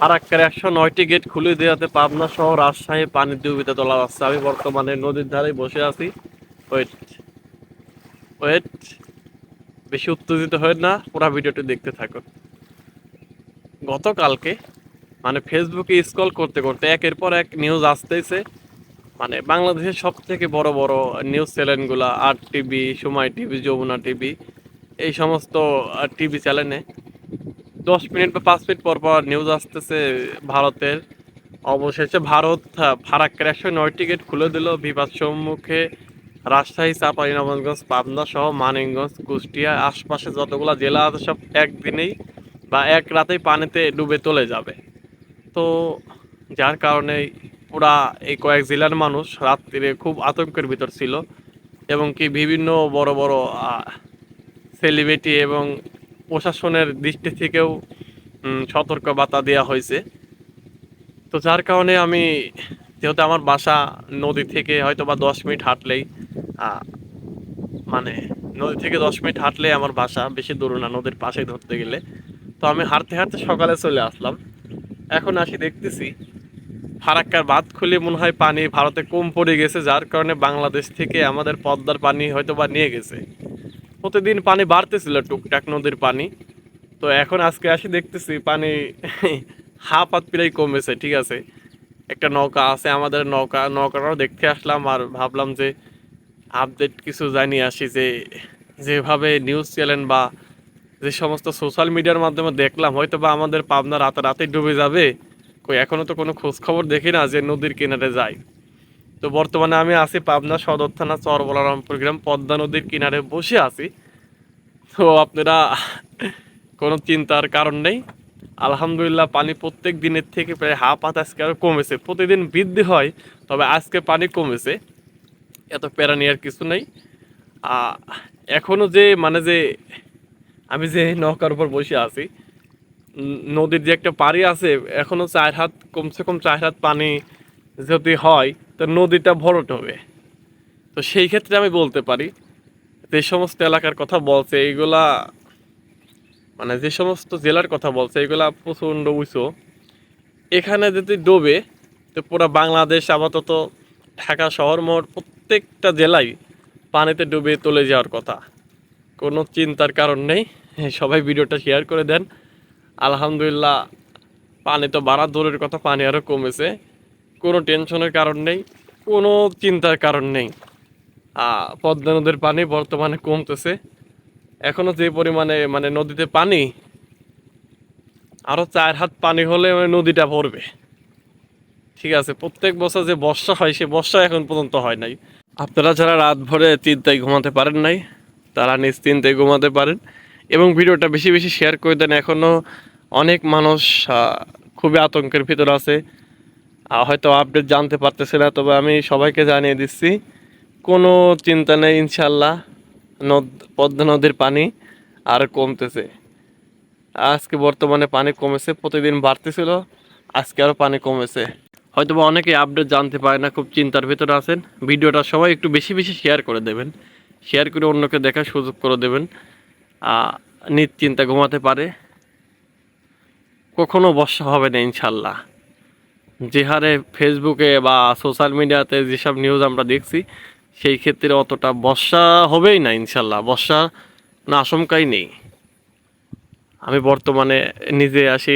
ফারাক্কার ১০৯টি গেট খুলে দেওয়াতে পাবনা সহ রাজশাহী পানির দুর্বিতে তোলা যাচ্ছে। আমি বর্তমানে নদীর ধারে বসে আছি। ওয়েট ওয়েট বেশি উত্তেজিত হয় না, পুরো ভিডিওটি দেখতে থাকুন। গতকালকে মানে ফেসবুকে স্ক্রল করতে করতে একের পর এক নিউজ আসতেছে। মানে বাংলাদেশের সব থেকে বড় বড় নিউজ চ্যানেলগুলা আর টিভি, সময় টিভি, যমুনা টিভি, এই সমস্ত টিভি চ্যানেলে 10 মিনিট বা 5 মিনিট পর পর নিউজ আসতেছে ভারতের। অবশেষে ভারত ফারাক্কার ১০৯টি গেট খুলে দিল বিপদ সম্মুখে রাজশাহী, চাঁপাইনবাবগঞ্জ, পাবনা সহ মানিকগঞ্জ, কুষ্টিয়া আশপাশে যতগুলো জেলা আছে সব একদিনেই বা এক রাতেই পানিতে ডুবে চলে যাবে। তো যার কারণে পুরা এই কয়েক জেলার মানুষ রাত্রিরে খুব আতঙ্কের ভিতর ছিল এবং কি বিভিন্ন বড় বড় সেলিব্রিটি এবং প্রশাসনের দৃষ্টি থেকেও সতর্ক বার্তা দেওয়া হয়েছে। তো যার কারণে আমি, যেহেতু আমার বাসা নদী থেকে হয়তো বা 10 মিনিট হাঁটলেই, আহ, মানে নদী থেকে 10 মিনিট হাঁটলেই আমার বাসা, বেশি দূর না, নদীর পাশে ধরতে গেলে। তো আমি হাঁটতে হাঁটতে সকালে চলে আসলাম। এখন আসি দেখতেছি ফারাক্কার বাঁধ খুলে মনে হয় পানি ভারতে কম পড়ে গেছে, যার কারণে বাংলাদেশ থেকে আমাদের পদ্মার পানি হয়তো বা নিয়ে গেছে। প্রতিদিন পানি বাড়তেছিল টুকটাক নদীর পানি। তো এখন আজকে আসি দেখতেছি পানি হাফ হাত প্রায় কমেছে। ঠিক আছে, একটা নৌকা আছে আমাদের, নৌকাটাও দেখতে আসলাম আর ভাবলাম যে আপডেট কিছু জানিয়ে আসি, যে যেভাবে নিউজ চ্যানেল বা যে সমস্ত সোশ্যাল মিডিয়ার মাধ্যমে দেখলাম হয়তো বা আমাদের পাবনা রাতে ডুবে যাবে। কই এখনো তো কোনো খোঁজ খবর দেখি না যে নদীর কিনারে যায়। তো বর্তমানে আমি আছি পাবনা সদর থানা চরবলারামপুর গ্রাম, পদ্মা নদীর কিনারে বসে আছি। তো আপনারা কোনো চিন্তার কারণ নেই। আলহামদুলিল্লাহ পানি প্রত্যেক দিনের থেকে প্রায় হাফ হাত আজকে আরও কমেছে। প্রতিদিন বৃদ্ধি হয়, তবে আজকে পানি কমেছে, এত প্যারা নেওয়ার কিছু নেই। আহ, এখনো যে মানে যে আমি যে নৌকার উপর বসে আছি, নদীর যে একটা পাড়ি আছে, এখনো 4 হাত, কমসে কম 4 হাত পানি যদি হয় তো নদীটা ভরট হবে। তো সেই ক্ষেত্রে আমি বলতে পারি যে সমস্ত এলাকার কথা বলছে এইগুলা, মানে যে সমস্ত জেলার কথা বলছে এগুলা প্রচণ্ড উঁচু। এখানে যদি ডোবে তো পুরো বাংলাদেশ আপাতত ঢাকা শহর মোট প্রত্যেকটা জেলায় পানিতে ডুবে চলে যাওয়ার কথা। কোনো চিন্তার কারণ নেই। সবাই ভিডিওটা শেয়ার করে দেন। আলহামদুলিল্লাহ পানি তো বাড়ার দূরের কথা, পানি আরও কমেছে। কোনো টেনশনের কারণ নেই, কোনো চিন্তার কারণ নেই। পদ্মা নদীর পানি বর্তমানে কমতেছে। এখনো যে পরিমাণে মানে নদীতে পানি, আরও 4 হাত পানি হলে মানে নদীটা ভরবে। ঠিক আছে, প্রত্যেক বছর যে বর্ষা হয় সে বর্ষা এখন পর্যন্ত হয় নাই। আপনারা যারা রাত ভরে চিন্তায় ঘুমাতে পারেন নাই, তারা নিশ্চিন্তায় ঘুমাতে পারেন এবং ভিডিওটা বেশি বেশি শেয়ার করে দেন। এখনও অনেক মানুষ খুবই আতঙ্কের ভিতর আছে, হয়তো আপডেট জানতে পারতেছে না, তবে আমি সবাইকে জানিয়ে দিচ্ছি কোনো চিন্তা নেই, ইনশাল্লাহ পদ্মা নদীর পানি আর কমতেছে। আজকে বর্তমানে পানি কমেছে, প্রতিদিন বাড়তেছিল, আজকে আরও পানি কমেছে। হয়তো বা অনেকে আপডেট জানতে পারে না, খুব চিন্তার ভিতরে আছেন। ভিডিওটা সবাই একটু বেশি বেশি শেয়ার করে দেবেন, শেয়ার করে অন্যকে দেখার সুযোগ করে দেবেন। নিশ্চিন্তা ঘুমাতে পারে। কখনো বর্ষা হবে না ইনশাল্লাহ। যে হারে ফেসবুকে বা সোশ্যাল মিডিয়াতে যেসব নিউজ আমরা দেখছি, সেই ক্ষেত্রে অতটা বর্ষা হবেই না ইনশাল্লাহ, বর্ষা কোনো আশঙ্কাই নেই। আমি বর্তমানে নিজে আসি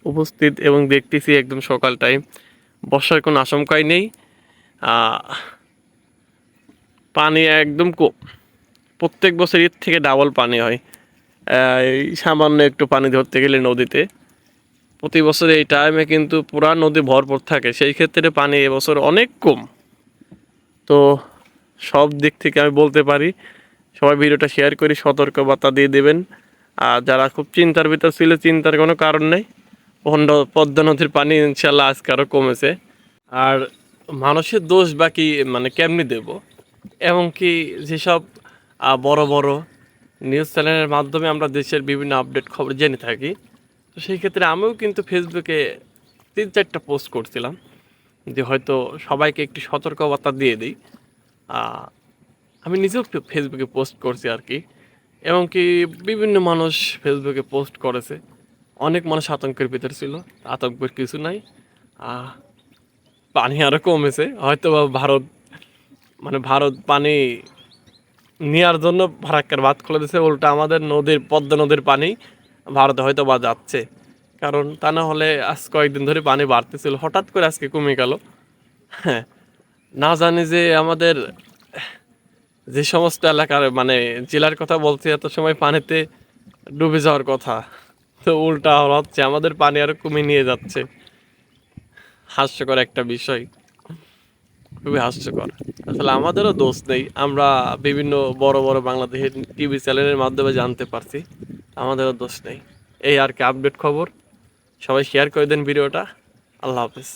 উপস্থিত এবং দেখতেছি একদম সকাল টাইম, বর্ষার কোনো আশঙ্কাই নেই। পানি একদম কম, প্রত্যেক বছর এর থেকে ডাবল পানি হয়। এই সামান্য একটু পানি ধরতে গেলে নদীতে প্রতি বছর এই টাইমে কিন্তু পুরা নদী ভরপুর থাকে, সেই ক্ষেত্রে পানি এবছর অনেক কম। তো সব দিক থেকে আমি বলতে পারি সবাই ভিডিওটা শেয়ার করে সতর্কবার্তা দিয়ে দেবেন। আর যারা খুব চিন্তার ভিতর ছিল, চিন্তার কোনো কারণ নেই। পদ্মা নদীর পানি ইনশাল্লাহ আজকে আরও কমেছে। আর মানুষের দোষ বাকি মানে কেমনি দেব, এবং কি যেসব বড় বড় নিউজ চ্যানেলের মাধ্যমে আমরা দেশের বিভিন্ন আপডেট খবর জেনে থাকি, তো সেই ক্ষেত্রে আমিও কিন্তু ফেসবুকে 3-4টা পোস্ট করছিলাম যে হয়তো সবাইকে একটি সতর্কবার্তা দিয়ে দিই। আমি নিজেও ফেসবুকে পোস্ট করছি আর কি, এবং কি বিভিন্ন মানুষ ফেসবুকে পোস্ট করেছে। অনেক মানুষ আতঙ্কের ভিতর ছিল। আতঙ্কের কিছু নাই। আহ, পানি আরো কমেছে হয়তো বা ভারত, মানে ভারত পানি নেওয়ার জন্য ফারাক্কার বাঁধ খুলে দিয়েছে, উল্টা আমাদের নদীর পদ্মা নদীর পানি ভারতে হয়তো বা যাচ্ছে। কারণ তা না হলে আজ কয়েকদিন ধরে পানি বাড়তেছিল, হঠাৎ করে আজকে কমে গেল। হ্যাঁ, না জানি যে আমাদের যে সমস্ত এলাকার মানে জেলার কথা বলছি এত সময় পানিতে ডুবে যাওয়ার কথা, তো উল্টা হচ্ছে আমাদের পানি আরো কমে নিয়ে যাচ্ছে। হাস্যকর একটা বিষয়, খুবই হাস্যকর। আসলে আমাদেরও দোষ নেই, আমরা বিভিন্ন বড় বড় বাংলাদেশের টিভি চ্যানেলের মাধ্যমে জানতে পারছি, আমাদেরও দোষ নেই। এই আর কি আপডেট খবর। সবাই শেয়ার করে দেন ভিডিওটা। আল্লাহ হাফেজ।